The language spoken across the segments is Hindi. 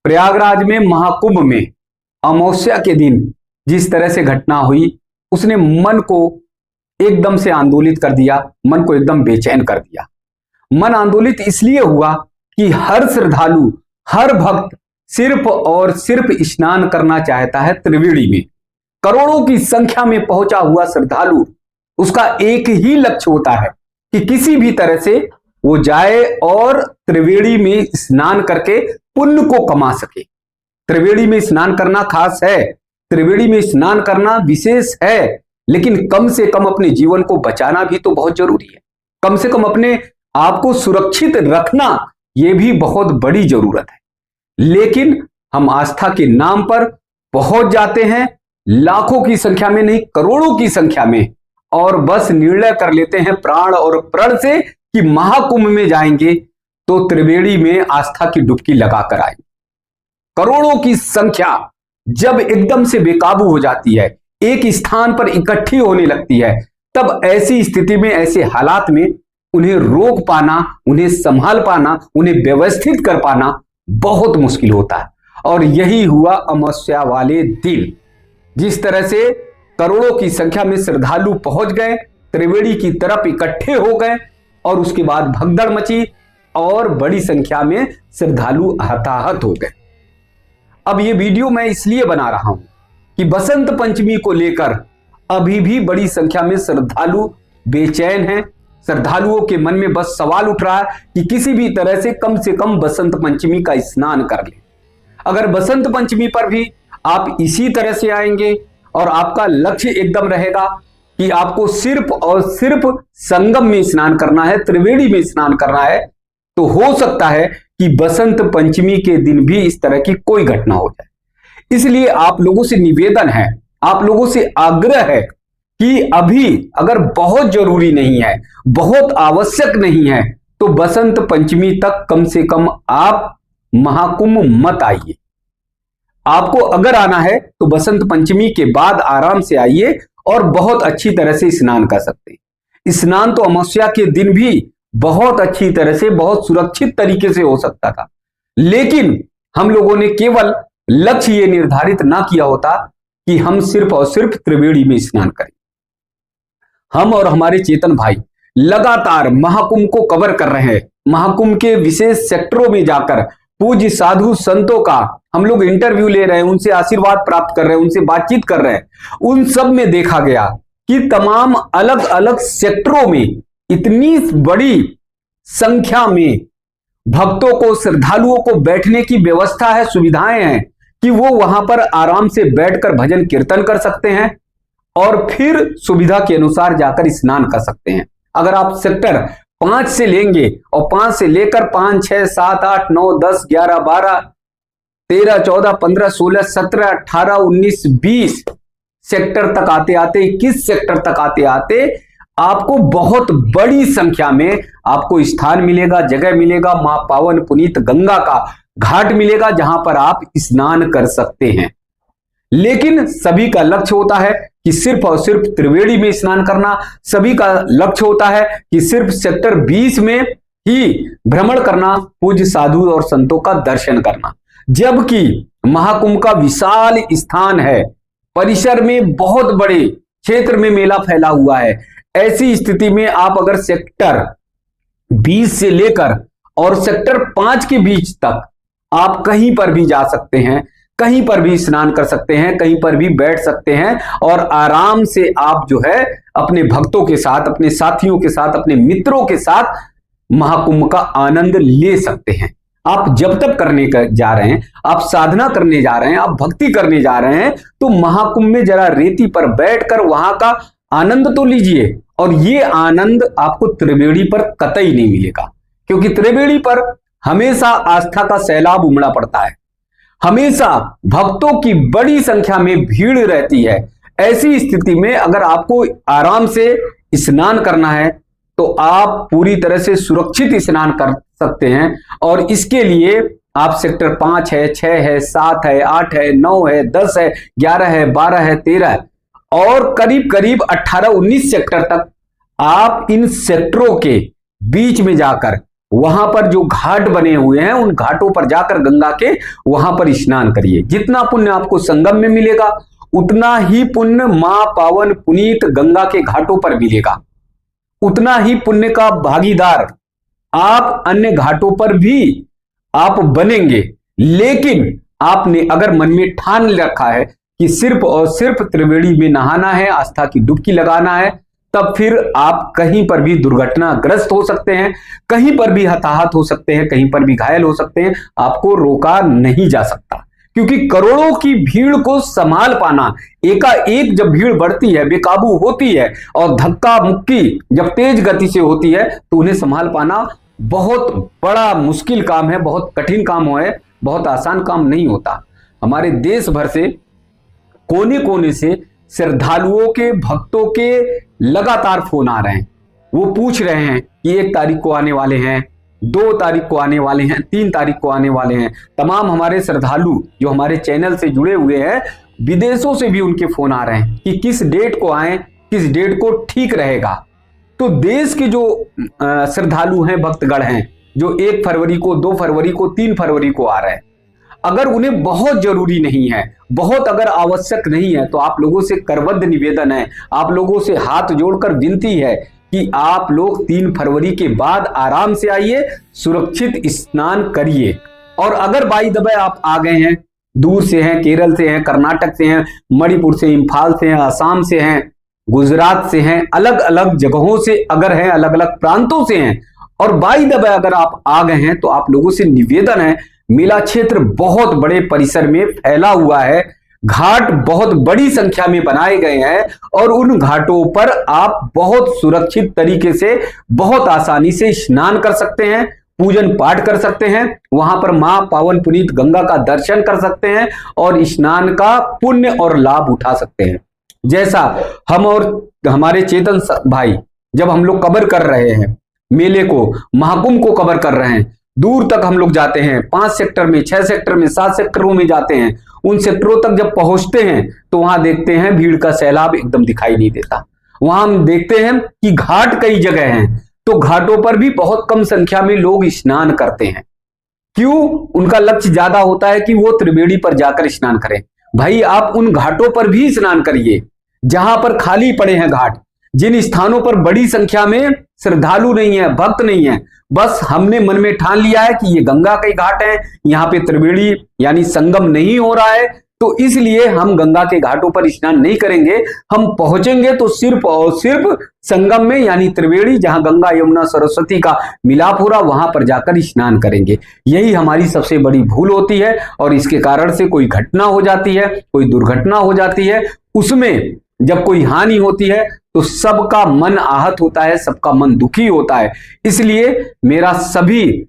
प्रयागराज में महाकुंभ में अमावस्या के दिन जिस तरह से घटना हुई, उसने मन को एकदम से आंदोलित कर दिया, मन को एकदम बेचैन कर दिया। मन आंदोलित इसलिए हुआ कि हर श्रद्धालु, हर भक्त सिर्फ और सिर्फ स्नान करना चाहता है त्रिवेणी में। करोड़ों की संख्या में पहुंचा हुआ श्रद्धालु, उसका एक ही लक्ष्य होता है कि किसी भी तरह से वो जाए और त्रिवेणी में स्नान करके पुण्य को कमा सके। त्रिवेणी में स्नान करना खास है, त्रिवेणी में स्नान करना विशेष है, लेकिन कम से कम अपने जीवन को बचाना भी तो बहुत जरूरी है। कम से कम अपने आप को सुरक्षित रखना यह भी बहुत बड़ी जरूरत है। लेकिन हम आस्था के नाम पर पहुंच जाते हैं, लाखों की संख्या में नहीं, करोड़ों की संख्या में, और बस निर्णय कर लेते हैं प्राण और प्रण से कि महाकुंभ में जाएंगे तो त्रिवेणी में आस्था की डुबकी लगाकर आएंगे। करोड़ों की संख्या जब एकदम से बेकाबू हो जाती है, एक स्थान पर इकट्ठी होने लगती है, तब ऐसी स्थिति में, ऐसे हालात में उन्हें रोक पाना, उन्हें संभाल पाना, उन्हें व्यवस्थित कर पाना बहुत मुश्किल होता है। और यही हुआ अमावस्या वाले दिन। जिस तरह से करोड़ों की संख्या में श्रद्धालु पहुंच गए, त्रिवेणी की तरफ इकट्ठे हो गए, और उसके बाद भगदड़ मची और बड़ी संख्या में श्रद्धालु हताहत हो गए। अब ये वीडियो मैं इसलिए बना रहा हूं कि बसंत पंचमी को लेकर अभी भी बड़ी संख्या में श्रद्धालु बेचैन हैं। श्रद्धालुओं के मन में बस सवाल उठ रहा है कि किसी भी तरह से कम बसंत पंचमी का स्नान कर लें। अगर बसंत पंचमी पर भी आप इसी तरह से आएंगे और आपका लक्ष्य एकदम रहेगा कि आपको सिर्फ और सिर्फ संगम में स्नान करना है, त्रिवेणी में स्नान करना है, तो हो सकता है कि बसंत पंचमी के दिन भी इस तरह की कोई घटना हो जाए। इसलिए आप लोगों से निवेदन है, आप लोगों से आग्रह है कि अभी अगर बहुत जरूरी नहीं है, बहुत आवश्यक नहीं है, तो बसंत पंचमी तक कम से कम आप महाकुंभ मत आइए। आपको अगर आना है तो बसंत पंचमी के बाद आराम से आइए और बहुत अच्छी तरह से स्नान कर सकते हैं। स्नान तो अमावस्या के दिन भी बहुत अच्छी तरह से, बहुत सुरक्षित तरीके से हो सकता था, लेकिन हम लोगों ने केवल लक्ष्य ये निर्धारित ना किया होता कि हम सिर्फ और सिर्फ त्रिवेणी में स्नान करें। हम और हमारे चेतन भाई लगातार महाकुंभ को कवर कर रहे हैं। महाकुंभ के विशेष सेक्टरों में जाकर पूज्य साधु संतों का हम लोग इंटरव्यू ले रहे हैं, उनसे आशीर्वाद प्राप्त कर रहे हैं, उनसे बातचीत कर रहे हैं। उन सब में देखा गया कि तमाम अलग अलग सेक्टरों में इतनी बड़ी संख्या में भक्तों को, श्रद्धालुओं को बैठने की व्यवस्था है, सुविधाएं हैं कि वो वहां पर आराम से बैठकर भजन कीर्तन कर सकते हैं और फिर सुविधा के अनुसार जाकर स्नान कर सकते हैं। अगर आप सेक्टर 5 से लेंगे और 5 से लेकर 5, 6, 7, 8, 9, 10, 11, 12, 13, 14, 15, 16, 17, 18, 19, 20 सेक्टर तक आते आते, 21 सेक्टर तक आते आते आपको बहुत बड़ी संख्या में आपको स्थान मिलेगा, जगह मिलेगा, मां पावन पुनीत गंगा का घाट मिलेगा जहां पर आप स्नान कर सकते हैं। लेकिन सभी का लक्ष्य होता है कि सिर्फ और सिर्फ त्रिवेणी में स्नान करना, सभी का लक्ष्य होता है कि सिर्फ सेक्टर 20 में ही भ्रमण करना, पूज्य साधु और संतों का दर्शन करना। जबकि महाकुंभ का विशाल स्थान है, परिसर में बहुत बड़े क्षेत्र में मेला फैला हुआ है। ऐसी स्थिति में आप अगर सेक्टर 20 से लेकर और सेक्टर 5 के बीच तक आप कहीं पर भी जा सकते हैं, कहीं पर भी स्नान कर सकते हैं, कहीं पर भी बैठ सकते हैं और आराम से आप जो है अपने भक्तों के साथ, अपने साथियों के साथ, अपने मित्रों के साथ महाकुंभ का आनंद ले सकते हैं। आप जब तक करने जा रहे हैं, आप साधना करने जा रहे हैं, आप भक्ति करने जा रहे हैं, तो महाकुंभ में जरा रेती पर बैठकर वहां का आनंद तो लीजिए। और ये आनंद आपको त्रिवेणी पर कतई नहीं मिलेगा, क्योंकि त्रिवेणी पर हमेशा आस्था का सैलाब उमड़ा पड़ता है, हमेशा भक्तों की बड़ी संख्या में भीड़ रहती है। ऐसी स्थिति में अगर आपको आराम से स्नान करना है तो आप पूरी तरह से सुरक्षित स्नान कर सकते हैं। और इसके लिए आप सेक्टर 5 है, 6 है, 7 है, 8 है, 9 है, 10 है, 11 है, 12 है, 13 है और करीब करीब 18-19 सेक्टर तक आप इन सेक्टरों के बीच में जाकर वहां पर जो घाट बने हुए हैं उन घाटों पर जाकर गंगा के वहां पर स्नान करिए। जितना पुण्य आपको संगम में मिलेगा उतना ही पुण्य मां पावन पुनीत गंगा के घाटों पर मिलेगा। उतना ही पुण्य का भागीदार आप अन्य घाटों पर भी आप बनेंगे। लेकिन आपने अगर मन में ठान रखा है कि सिर्फ और सिर्फ त्रिवेणी में नहाना है, आस्था की डुबकी लगाना है, तब फिर आप कहीं पर भी दुर्घटनाग्रस्त हो सकते हैं, कहीं पर भी हताहत हो सकते हैं, कहीं पर भी घायल हो सकते हैं। आपको रोका नहीं जा सकता, क्योंकि करोड़ों की भीड़ को संभाल पाना, एकाएक जब भीड़ बढ़ती है, बेकाबू होती है और धक्का मुक्की जब तेज गति से होती है तो उन्हें संभाल पाना बहुत बड़ा मुश्किल काम है, बहुत कठिन काम है, बहुत आसान काम नहीं होता। हमारे देश भर से कोने कोने से श्रद्धालुओं के, भक्तों के लगातार फोन आ रहे हैं। वो पूछ रहे हैं कि 1 तारीख को आने वाले हैं, 2 तारीख को आने वाले हैं, 3 तारीख को आने वाले हैं। तमाम हमारे श्रद्धालु जो हमारे चैनल से जुड़े हुए हैं, विदेशों से भी उनके फोन आ रहे हैं कि किस डेट को आए, किस डेट को ठीक रहेगा। तो देश के जो श्रद्धालु हैं, भक्तगण हैं, जो 1 फरवरी को, 2 फरवरी को, 3 फरवरी को आ रहे हैं, अगर उन्हें बहुत जरूरी नहीं है, बहुत अगर आवश्यक नहीं है, तो आप लोगों से करबद्ध निवेदन है, आप लोगों से हाथ जोड़कर विनती है कि आप लोग 3 फरवरी के बाद आराम से आइए, सुरक्षित स्नान करिए। और अगर बाई द वे आप आ गए हैं, दूर से हैं, केरल से हैं, कर्नाटक से हैं, मणिपुर से, इम्फाल से हैं, असम से हैं, गुजरात से हैं, अलग अलग जगहों से अगर हैं, अलग अलग प्रांतों से हैं, और बाई द वे अगर आप आ गए हैं, तो आप लोगों से निवेदन है, मेला क्षेत्र बहुत बड़े परिसर में फैला हुआ है, घाट बहुत बड़ी संख्या में बनाए गए हैं और उन घाटों पर आप बहुत सुरक्षित तरीके से, बहुत आसानी से स्नान कर सकते हैं, पूजन पाठ कर सकते हैं, वहां पर मां पावन पुनीत गंगा का दर्शन कर सकते हैं और स्नान का पुण्य और लाभ उठा सकते हैं। जैसा हम और हमारे चेतन भाई जब हम लोग कवर कर रहे हैं मेले को, महाकुंभ को कवर कर रहे हैं, दूर तक हम लोग जाते हैं, 5 सेक्टर में, 6 सेक्टर में, 7 सेक्टरों में जाते हैं। उन सेक्टरों तक जब पहुंचते हैं तो वहां देखते हैं भीड़ का सैलाब एकदम दिखाई नहीं देता। वहां हम देखते हैं कि घाट कई जगह हैं, तो घाटों पर भी बहुत कम संख्या में लोग स्नान करते हैं। क्यों? उनका लक्ष्य ज्यादा होता है कि वो त्रिवेणी पर जाकर स्नान करें। भाई आप उन घाटों पर भी स्नान करिए जहां पर खाली पड़े हैं घाट, जिन स्थानों पर बड़ी संख्या में श्रद्धालु नहीं है, भक्त नहीं है। बस हमने मन में ठान लिया है कि ये गंगा के घाट है, यहाँ पे त्रिवेणी यानी संगम नहीं हो रहा है, तो इसलिए हम गंगा के घाटों पर स्नान नहीं करेंगे। हम पहुंचेंगे तो सिर्फ और सिर्फ संगम में यानी त्रिवेणी, जहां गंगा यमुना सरस्वती का मिलाप हो रहा, वहां पर जाकर स्नान करेंगे। यही हमारी सबसे बड़ी भूल होती है और इसके कारण से कोई घटना हो जाती है, कोई दुर्घटना हो जाती है। उसमें जब कोई हानि होती है तो सबका मन आहत होता है, सबका मन दुखी होता है। इसलिए मेरा सभी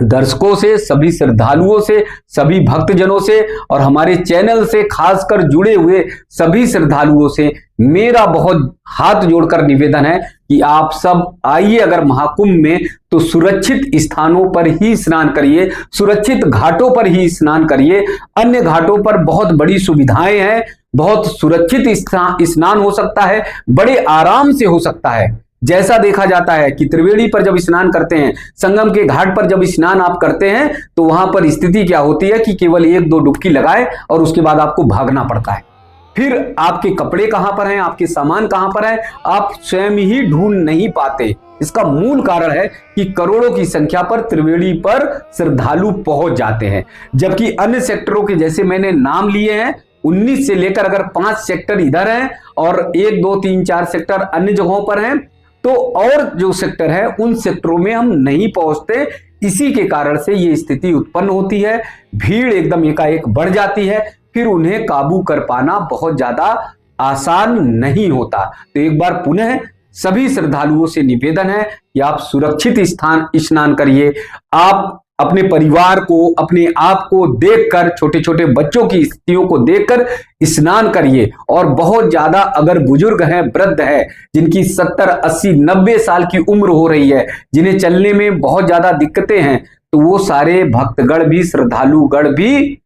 दर्शकों से, सभी श्रद्धालुओं से, सभी भक्तजनों से और हमारे चैनल से खासकर जुड़े हुए सभी श्रद्धालुओं से मेरा बहुत हाथ जोड़कर निवेदन है कि आप सब आइए अगर महाकुंभ में तो सुरक्षित स्थानों पर ही स्नान करिए, सुरक्षित घाटों पर ही स्नान करिए। अन्य घाटों पर बहुत बड़ी सुविधाएं हैं, बहुत सुरक्षित स्नान हो सकता है, बड़े आराम से हो सकता है। जैसा देखा जाता है कि त्रिवेणी पर जब स्नान करते हैं, संगम के घाट पर जब स्नान आप करते हैं, तो वहां पर स्थिति क्या होती है कि केवल 1-2 डुबकी लगाए और उसके बाद आपको भागना पड़ता है। फिर आपके कपड़े कहां पर हैं, आपके सामान कहां पर है, आप स्वयं ही ढूंढ नहीं पाते। इसका मूल कारण है कि करोड़ों की संख्या पर त्रिवेणी पर श्रद्धालु पहुंच जाते हैं, जबकि अन्य सेक्टरों के जैसे मैंने नाम लिए हैं 19 से लेकर अगर 5 सेक्टर इधर हैं और 1, 2, 3, 4 सेक्टर अन्य जगहों पर हैं, तो और जो सेक्टर है उन सेक्टरों में हम नहीं पहुंचते। इसी के कारण से ये स्थिति उत्पन्न होती है, भीड़ एकदम एकाएक बढ़ जाती है, फिर उन्हें काबू कर पाना बहुत ज्यादा आसान नहीं होता। तो एक बार पुनः सभी श्रद्धालुओं से निवेदन है कि आप सुरक्षित स्नान करिए। आप अपने परिवार को, अपने आप को देखकर, छोटे छोटे बच्चों की स्थितियों को देखकर स्नान करिए। और बहुत ज्यादा अगर बुजुर्ग हैं, वृद्ध है, जिनकी 70, 80, 90 साल की उम्र हो रही है, जिन्हें चलने में बहुत ज्यादा दिक्कतें हैं, तो वो सारे भक्तगण भी, श्रद्धालुगण भी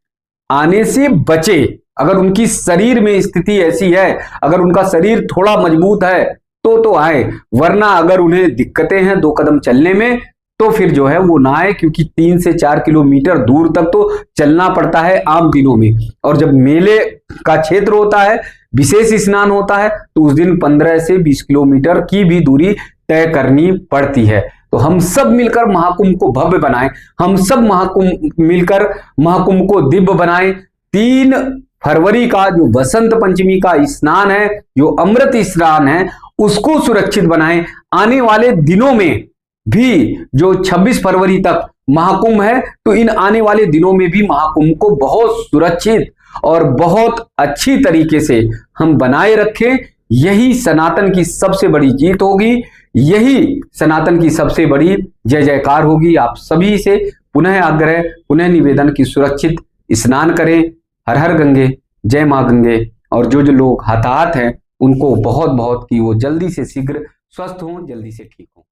आने से बचे। अगर उनकी शरीर में स्थिति ऐसी है, अगर उनका शरीर थोड़ा मजबूत है तो आए, वरना अगर उन्हें दिक्कतें हैं 2 कदम चलने में तो फिर जो है वो ना आए, क्योंकि 3 से 4 किलोमीटर दूर तक तो चलना पड़ता है आम दिनों में। और जब मेले का क्षेत्र होता है, विशेष स्नान होता है, तो उस दिन 15 से 20 किलोमीटर की भी दूरी तय करनी पड़ती है। तो हम सब मिलकर महाकुंभ को भव्य बनाएं, हम सब महाकुंभ मिलकर महाकुंभ को दिव्य बनाएं। 3 फरवरी का जो बसंत पंचमी का स्नान है, जो अमृत स्नान है, उसको सुरक्षित बनाएं। आने वाले दिनों में भी जो 26 फरवरी तक महाकुंभ है, तो इन आने वाले दिनों में भी महाकुंभ को बहुत सुरक्षित और बहुत अच्छी तरीके से हम बनाए रखें। यही सनातन की सबसे बड़ी जीत होगी, यही सनातन की सबसे बड़ी जय जयकार होगी। आप सभी से पुनः आग्रह, पुनः निवेदन की सुरक्षित स्नान करें। हर हर गंगे, जय मां गंगे। और जो लोग हताहत हैं उनको बहुत बहुत कि वो जल्दी से शीघ्र स्वस्थ हों, जल्दी से ठीक हों।